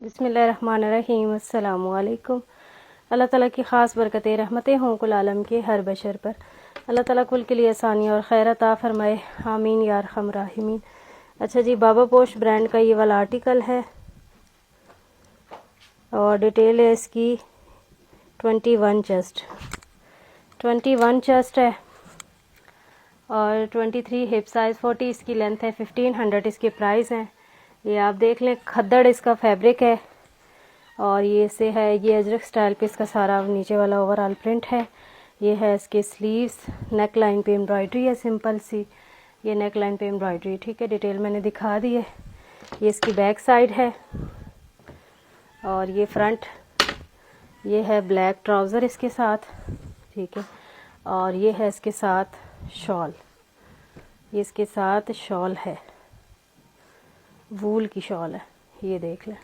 बिस्मिल्लाहिर्रहमानिर्रहीम। अस्सलामु अलैकुम। अल्लाह ताला की ख़ास बरकतें रहमतें हों कुल आलम के हर बशर पर। अल्लाह ताला कुल के लिए आसानी और खैर अता फरमाए, आमीन या अरहम राहिमीन। अच्छा जी, बाबा पोश ब्रांड का ये वाला आर्टिकल है और डिटेल है इसकी 21 चेस्ट 21 चेस्ट है और 23 हिप साइज़, 40 इसकी लेंथ है, 1500 इसके प्राइस हैं। ये आप देख लें, खद्दड़ इसका फैब्रिक है और ये से है, ये अजरक स्टाइल पे इसका सारा नीचे वाला ओवरऑल प्रिंट है। ये है इसके स्लीव्स, नेक लाइन पे एम्ब्रॉयडरी है सिंपल सी, ये नेक लाइन पे एम्ब्रॉयडरी, ठीक है, डिटेल मैंने दिखा दी है। ये इसकी बैक साइड है और ये फ्रंट, ये है ब्लैक ट्राउज़र इसके साथ, ठीक है, और ये है इसके साथ शॉल, ये इसके साथ शॉल है, वूल की शॉल है, ये देख लें।